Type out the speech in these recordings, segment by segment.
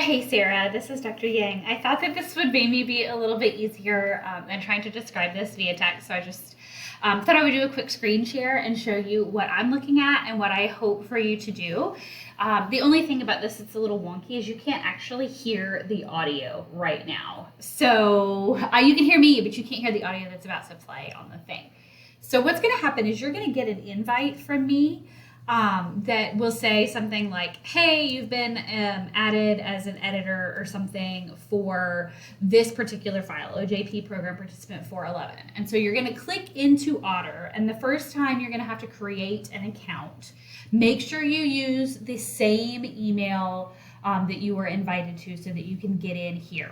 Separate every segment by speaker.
Speaker 1: Hey Sarah, this is Dr. Yang. I thought that this would maybe be a little bit easier than trying to describe this via text, so I just thought I would do a quick screen share and show you what I'm looking at and what I hope for you to do. The only thing about this that's a little wonky is you can't actually hear the audio right now. So you can hear me, but you can't hear the audio that's about to play on the thing. So what's going to happen is you're going to get an invite from me that will say something like, hey, you've been added as an editor or something for this particular file, OJP Program Participant 411. And so you're going to click into Otter, and the first time you're going to have to create an account. Make sure you use the same email that you were invited to so that you can get in here.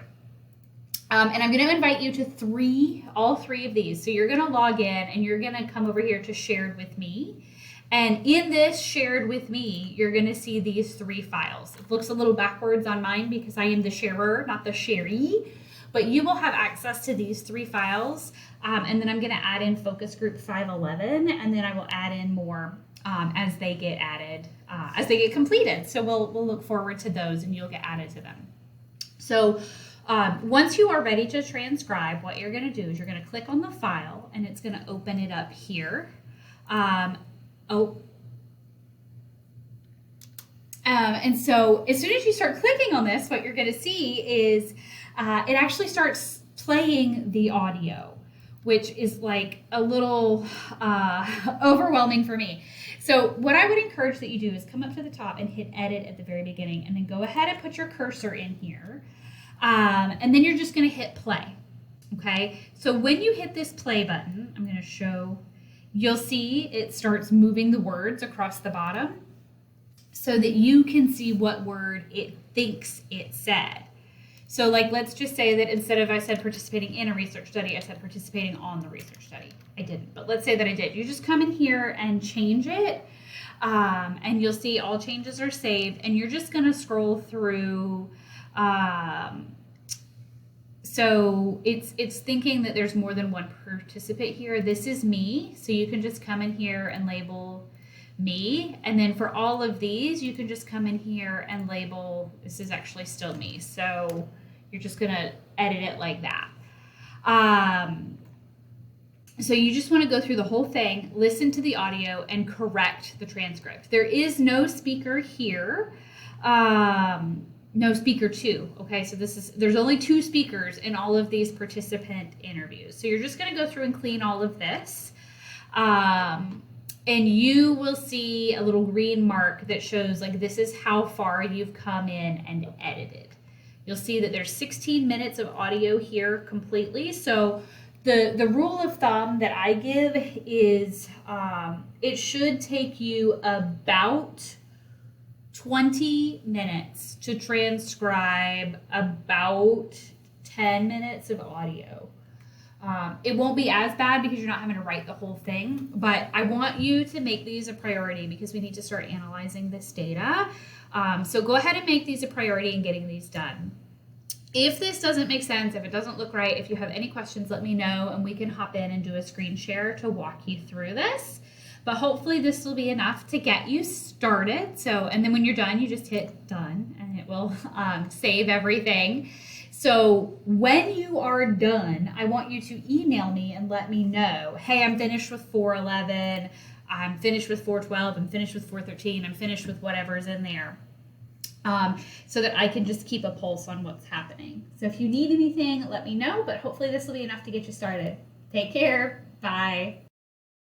Speaker 1: And I'm going to invite you to all three of these. So you're going to log in and you're going to come over here to Shared with Me. And in this Shared with Me, you're going to see these three files. It looks a little backwards on mine because I am the sharer, not the sharee. But you will have access to these three files. And then I'm going to add in focus group 511. And then I will add in more as they get added, as they get completed. So we'll look forward to those and you'll get added to them. So once you are ready to transcribe, what you're going to do is you're going to click on the file and it's going to open it up here. And so as soon as you start clicking on this, what you're going to see is it actually starts playing the audio, which is like a little overwhelming for me. So what I would encourage that you do is come up to the top and hit edit at the very beginning and then go ahead and put your cursor in here. And then you're just going to hit play. Okay, so when you hit this play button, I'm going to show, you'll see it starts moving the words across the bottom so that you can see what word it thinks it said. So like, let's just say that instead of I said participating in a research study, I said participating on the research study. I didn't, but let's say that I did. You just come in here and change it. And you'll see all changes are saved and you're just going to scroll through. So it's thinking that there's more than one participant here. This is me. So you can just come in here and label me. And then for all of these, you can just come in here and label, this is actually still me. So you're just going to edit it like that. So you just want to go through the whole thing, listen to the audio, and correct the transcript. There is no speaker here. No speaker 2. Okay, so there's only 2 speakers in all of these participant interviews. So you're just going to go through and clean all of this. And you will see a little green mark that shows like this is how far you've come in and edited. You'll see that there's 16 minutes of audio here completely. So the rule of thumb that I give is it should take you about 20 minutes to transcribe about 10 minutes of audio. It won't be as bad because you're not having to write the whole thing, but I want you to make these a priority because we need to start analyzing this data. So go ahead and make these a priority in getting these done. If this doesn't make sense, if it doesn't look right, if you have any questions, let me know and we can hop in and do a screen share to walk you through this. But hopefully this will be enough to get you started. So, and then when you're done, you just hit done and it will save everything. So when you are done, I want you to email me and let me know, hey, I'm finished with 411, I'm finished with 412, I'm finished with 413, I'm finished with whatever's in there. So that I can just keep a pulse on what's happening. So if you need anything, let me know, but hopefully this will be enough to get you started. Take care. Bye.